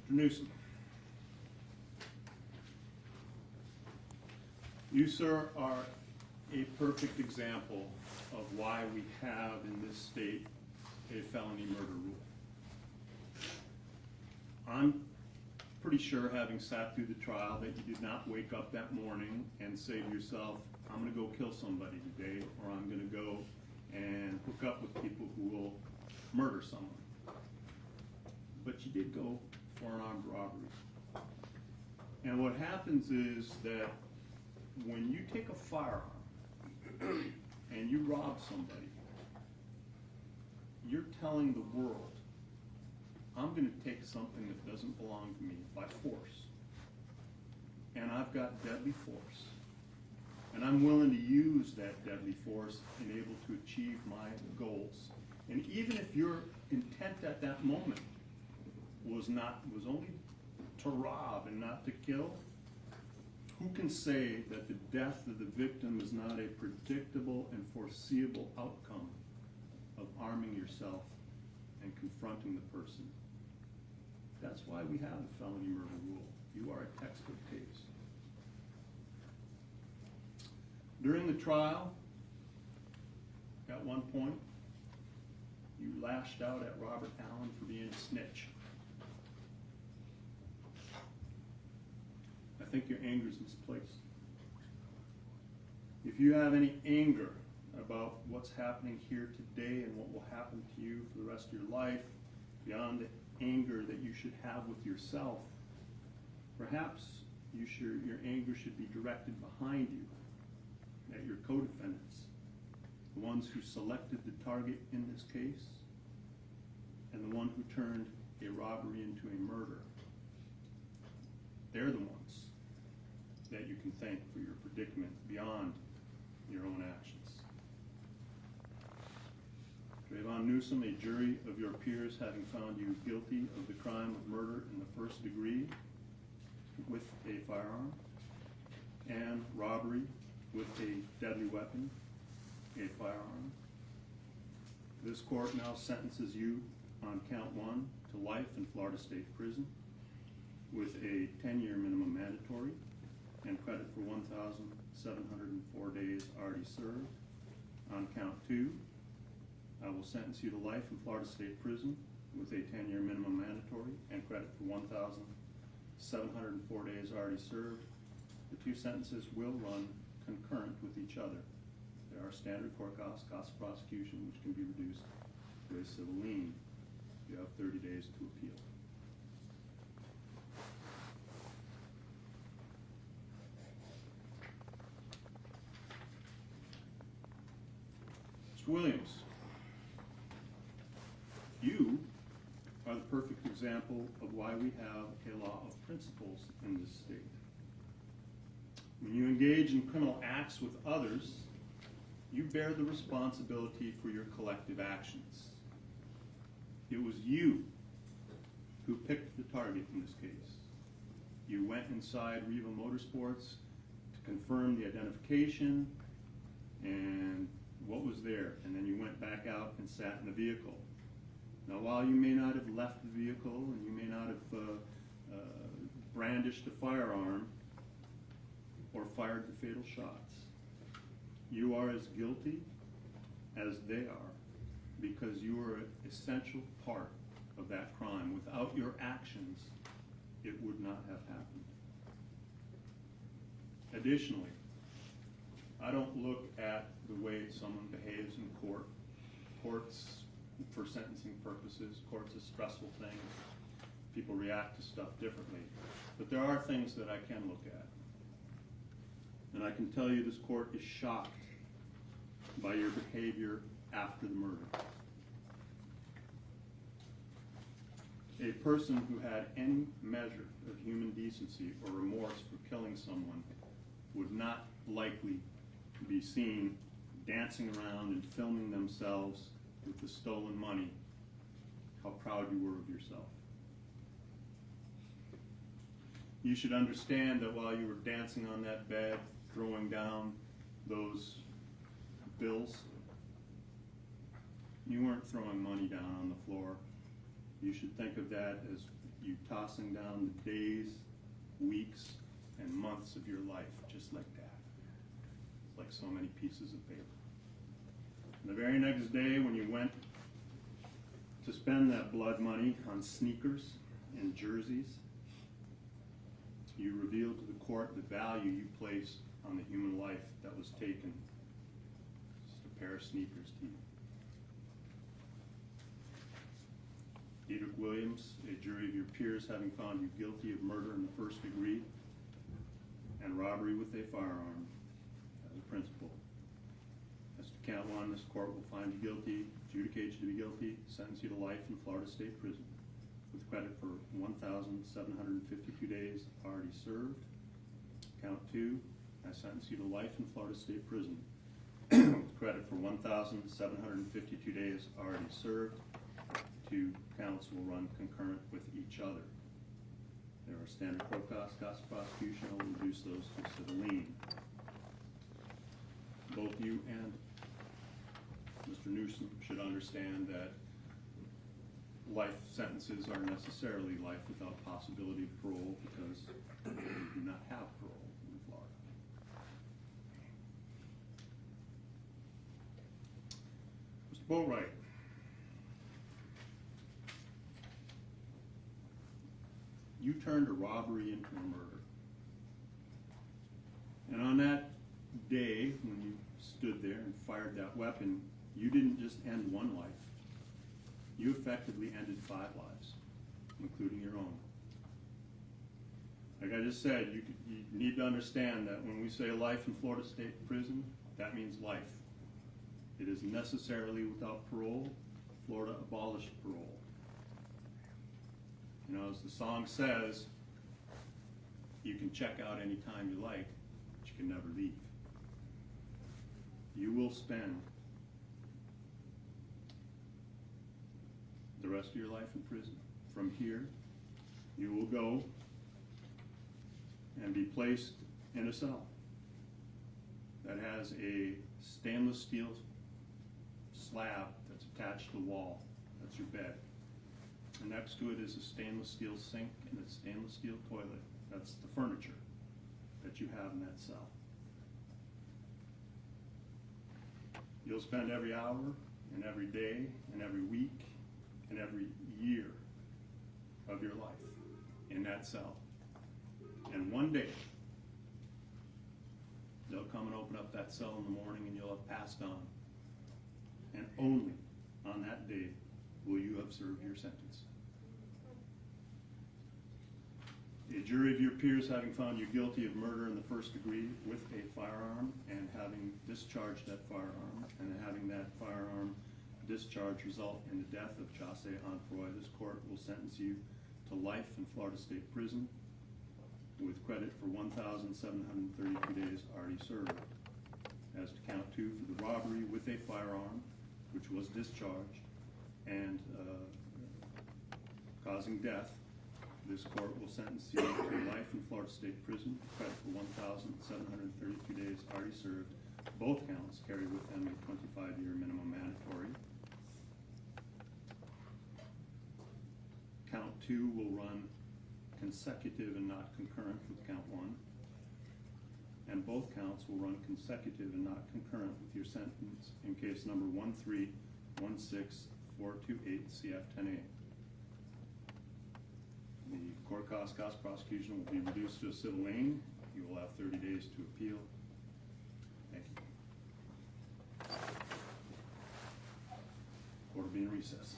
Mr. Newsom. You, sir, are a perfect example of why we have in this state a felony murder rule. I'm pretty sure, having sat through the trial, that you did not wake up that morning and say to yourself, I'm going to go kill somebody today, or I'm going to go and hook up with people who will murder someone. But you did go for an armed robbery. And what happens is that when you take a firearm and you rob somebody, you're telling the world, I'm going to take something that doesn't belong to me by force. And I've got deadly force. And I'm willing to use that deadly force and able to achieve my goals. And even if your intent at that moment was only to rob and not to kill, who can say that the death of the victim is not a predictable and foreseeable outcome of arming yourself and confronting the person? That's why we have the felony murder rule. You are a textbook case. During the trial, at one point, you lashed out at Robert Allen for being a snitch. I think your anger is misplaced. If you have any anger about what's happening here today and what will happen to you for the rest of your life, beyond the anger that you should have with yourself, perhaps your anger should be directed behind you, at your co-defendants, the ones who selected the target in this case, and the one who turned a robbery into a murder. They're the ones that you can thank for your predicament beyond your own actions. Trayvon Newsom, a jury of your peers having found you guilty of the crime of murder in the first degree with a firearm and robbery with a deadly weapon, a firearm. This court now sentences you on count 1 to life in Florida State Prison with a 10-year minimum mandatory and credit for 1,704 days already served. On count 2, I will sentence you to life in Florida State Prison with a 10-year minimum mandatory and credit for 1,704 days already served. The two sentences will run concurrent with each other. There are standard court costs, cost of prosecution, which can be reduced to a civil lien. You have 30 days to appeal. Mr. Williams, you are the perfect example of why we have a law of principles in this state. When you engage in criminal acts with others, you bear the responsibility for your collective actions. It was you who picked the target in this case. You went inside Riva Motorsports to confirm the identification and what was there, and then you went back out and sat in the vehicle. Now, while you may not have left the vehicle and you may not have brandished a firearm or fired the fatal shots, you are as guilty as they are, because you are an essential part of that crime. Without your actions, it would not have happened. Additionally, I don't look at the way someone behaves in court. Courts, for sentencing purposes, court's a stressful thing. People react to stuff differently. But there are things that I can look at. And I can tell you this court is shocked by your behavior after the murder. A person who had any measure of human decency or remorse for killing someone would not likely be seen dancing around and filming themselves with the stolen money, how proud you were of yourself. You should understand that while you were dancing on that bed, throwing down those bills, you weren't throwing money down on the floor. You should think of that as you tossing down the days, weeks, and months of your life just like that. It's like so many pieces of paper. And the very next day when you went to spend that blood money on sneakers and jerseys, you revealed to the court the value you placed on the human life that was taken. Just a pair of sneakers to you. Dedrick Williams, a jury of your peers having found you guilty of murder in the first degree and robbery with a firearm as a principal. As to count one, this court will find you guilty, adjudicate you to be guilty, sentence you to life in Florida State Prison with credit for 1,752 days already served. Count two, I sentence you to life in Florida State Prison with credit for 1,752 days already served. Two counts will run concurrent with each other. There are standard cost of prosecution. I'll reduce those to civil lien. Both you and Mr. Newsom should understand that life sentences are necessarily life without possibility of parole because we do not have parole in Florida. Mr. Boatwright. You turned a robbery into a murder. And on that day, when you stood there and fired that weapon, you didn't just end one life. You effectively ended 5 lives, including your own. Like I just said, you need to understand that when we say life in Florida State Prison, that means life. It is necessarily without parole. Florida abolished parole. You know, as the song says, you can check out anytime you like, but you can never leave. You will spend the rest of your life in prison. From here, you will go and be placed in a cell that has a stainless steel slab that's attached to the wall. That's your bed. And next to it is a stainless steel sink and a stainless steel toilet. That's the furniture that you have in that cell. You'll spend every hour and every day and every week and every year of your life in that cell. And one day, they'll come and open up that cell in the morning and you'll have passed on. And only on that day will you have served your sentence. A jury of your peers having found you guilty of murder in the first degree with a firearm and having discharged that firearm and having that firearm discharge result in the death of Chaussee Onfroy, this court will sentence you to life in Florida State Prison with credit for 1,732 days already served. As to count 2 for the robbery with a firearm, which was discharged and causing death, this court will sentence you to life in Florida State Prison, credit for 1,732 days already served. Both counts carry with them a 25-year minimum mandatory. Count 2 will run consecutive and not concurrent with count 1. And both counts will run consecutive and not concurrent with your sentence in case number 1316428 CF 10A. The court cost prosecution will be reduced to a civil lien. You will have 30 days to appeal. Thank you. Court will be in recess.